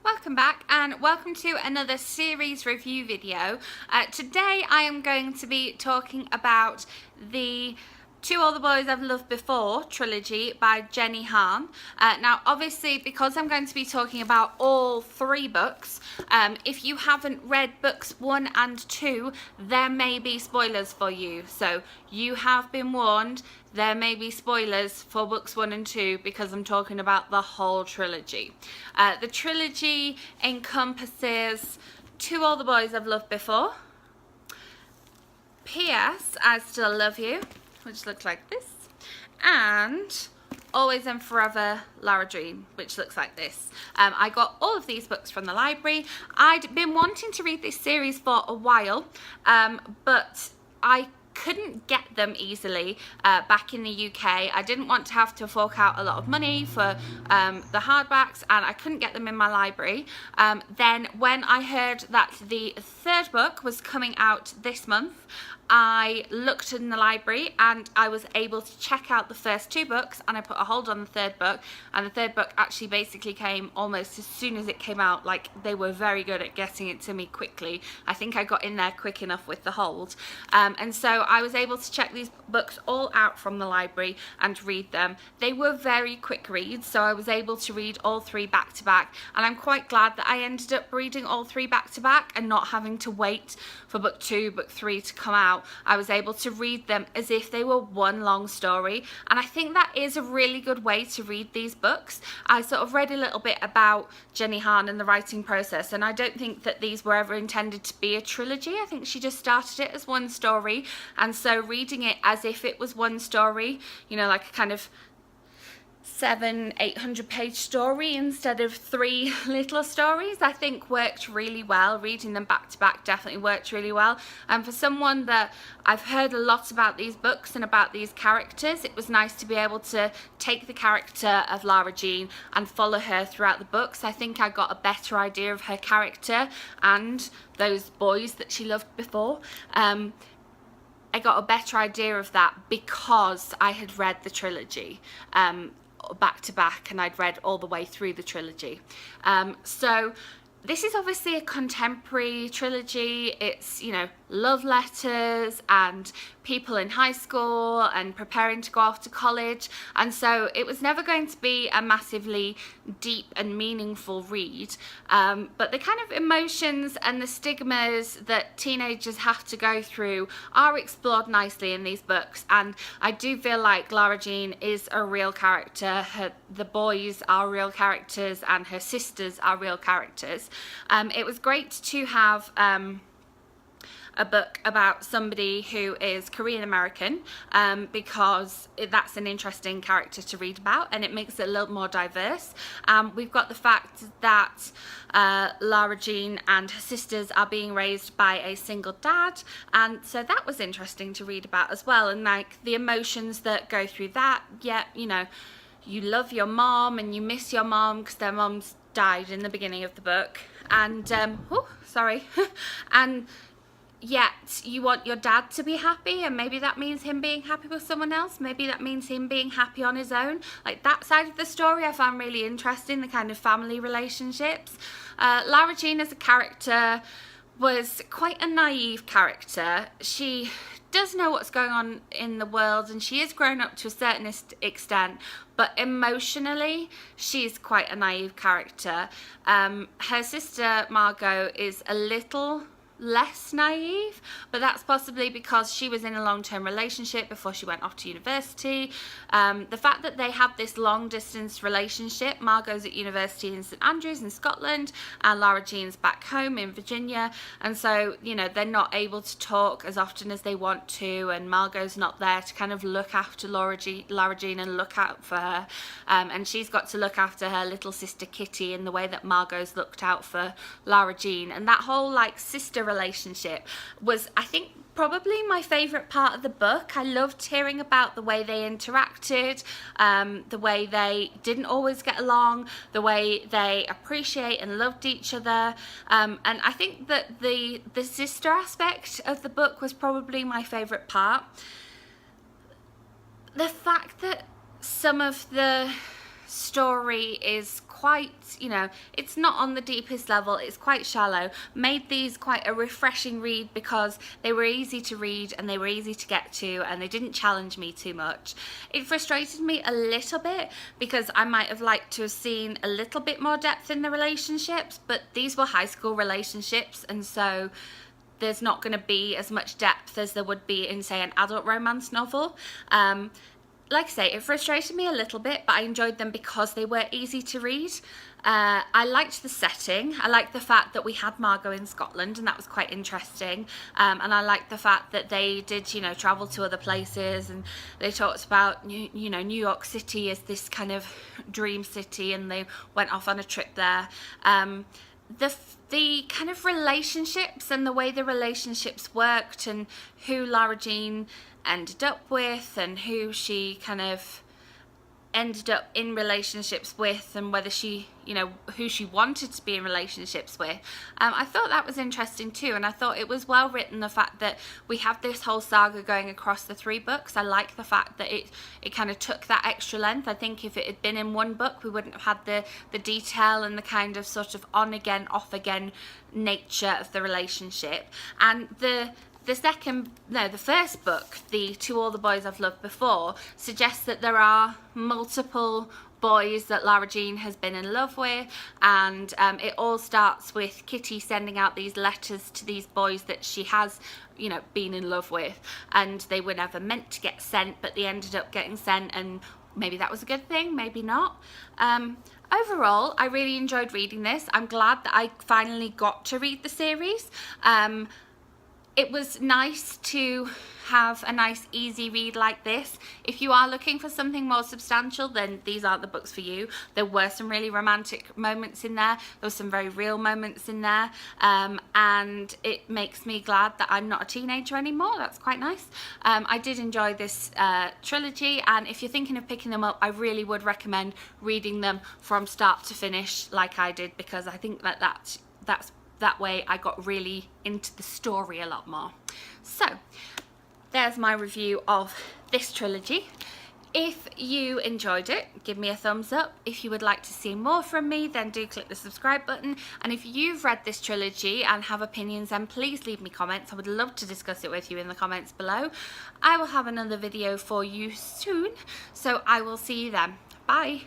Welcome back and welcome to another series review video. Today I am going to be talking about the To All the Boys I've Loved Before trilogy by Jenny Han. Now obviously, because I'm going to be talking about all three books, if you haven't read books 1 and 2, there may be spoilers for you. So you have been warned, there may be spoilers for books 1 and 2 because I'm talking about the whole trilogy. The trilogy encompasses To All the Boys I've Loved Before, P.S. I Still Love You, which looks like this, and Always and Forever Lara Dream, which looks like this. I got all of these books from the library. I'd been wanting to read this series for a while, but I couldn't get them easily back in the UK. I didn't want to have to fork out a lot of money for the hardbacks, and I couldn't get them in my library. Then when I heard that the third book was coming out this month, I looked in the library and I was able to check out the first 2 books, and I put a hold on the third book, and the third book actually basically came almost as soon as it came out. Like, they were very good at getting it to me quickly. I think I got in there quick enough with the hold, and so I was able to check these books all out from the library and read them. They were very quick reads, so I was able to read all 3 back to back, and I'm quite glad that I ended up reading all 3 back to back and not having to wait for book 2, book 3 to come out. I was able to read them as if they were one long story, and I think that is a really good way to read these books. I sort of read a little bit about Jenny Han and the writing process, and I don't think that these were ever intended to be a trilogy. I think she just started it as one story, and so reading it as if it was one story, you know, like a kind of 700-800 page story instead of 3 little stories, I think worked really well. Reading them back to back definitely worked really well, and for someone that I've heard a lot about these books and about these characters, it was nice to be able to take the character of Lara Jean and follow her throughout the books. I think I got a better idea of her character and those boys that she loved before. I got a better idea of that because I had read the trilogy back to back, and I'd read all the way through the trilogy. So this is obviously a contemporary trilogy. It's, you know, love letters and people in high school and preparing to go off to college, and so it was never going to be a massively deep and meaningful read, but the kind of emotions and the stigmas that teenagers have to go through are explored nicely in these books, and I do feel like Lara Jean is a real character. The boys are real characters and her sisters are real characters. It was great to have a book about somebody who is Korean American, because that's an interesting character to read about, and it makes it a little more diverse. We've got the fact that Lara Jean and her sisters are being raised by a single dad, and so that was interesting to read about as well, and like the emotions that go through that. Yeah, you know, you love your mom and you miss your mom because their moms died in the beginning of the book, and and yet you want your dad to be happy, and maybe that means him being happy with someone else, maybe that means him being happy on his own. Like, that side of the story I found really interesting, the kind of family relationships. Lara Jean as a character was quite a naive character. She does know what's going on in the world, and she is grown up to a certain extent, but emotionally she's quite a naive character. Her sister Margot is a little less naive, but that's possibly because she was in a long-term relationship before she went off to university. The fact that they have this long-distance relationship, Margot's at university in St Andrews in Scotland and Lara Jean's back home in Virginia, and so, you know, they're not able to talk as often as they want to, and Margot's not there to kind of look after Lara Jean and look out for her, and she's got to look after her little sister Kitty in the way that Margot's looked out for Lara Jean. And that whole like sister relationship was, I think, probably my favourite part of the book. I loved hearing about the way they interacted, the way they didn't always get along, the way they appreciate and loved each other, and I think that the sister aspect of the book was probably my favourite part. The fact that some of the story is quite, you know, it's not on the deepest level, it's quite shallow. Made these quite a refreshing read because they were easy to read and they were easy to get to and they didn't challenge me too much. It frustrated me a little bit because I might have liked to have seen a little bit more depth in the relationships, but these were high school relationships, and so there's not going to be as much depth as there would be in, say, an adult romance novel. Like I say, it frustrated me a little bit, but I enjoyed them because they were easy to read. I liked the setting. I liked the fact that we had Margot in Scotland, and that was quite interesting. And I liked the fact that they did, you know, travel to other places, and they talked about, New York City as this kind of dream city, and they went off on a trip there. The kind of relationships and the way the relationships worked and who Lara Jean ended up with and who she kind of ended up in relationships with, and whether she, you know, who she wanted to be in relationships with. I thought that was interesting too, and I thought it was well written, the fact that we have this whole saga going across the 3 books. I like the fact that it kind of took that extra length. I think if it had been in one book, we wouldn't have had the detail and the kind of sort of on again, off again nature of the relationship. And the first book, the To All the Boys I've Loved Before, suggests that there are multiple boys that Lara Jean has been in love with, and it all starts with Kitty sending out these letters to these boys that she has, you know, been in love with, and they were never meant to get sent, but they ended up getting sent, and maybe that was a good thing, maybe not. Overall, I really enjoyed reading this. I'm glad that I finally got to read the series. It was nice to have a nice easy read like this. If you are looking for something more substantial, then these aren't the books for you. There were some really romantic moments in there. There were some very real moments in there. And it makes me glad that I'm not a teenager anymore. That's quite nice. I did enjoy this trilogy, and if you're thinking of picking them up, I really would recommend reading them from start to finish like I did, because I think that way I got really into the story a lot more. So there's my review of this trilogy. If you enjoyed it, give me a thumbs up. If you would like to see more from me, then do click the subscribe button. And if you've read this trilogy and have opinions, then please leave me comments. I would love to discuss it with you in the comments below. I will have another video for you soon, so I will see you then. Bye.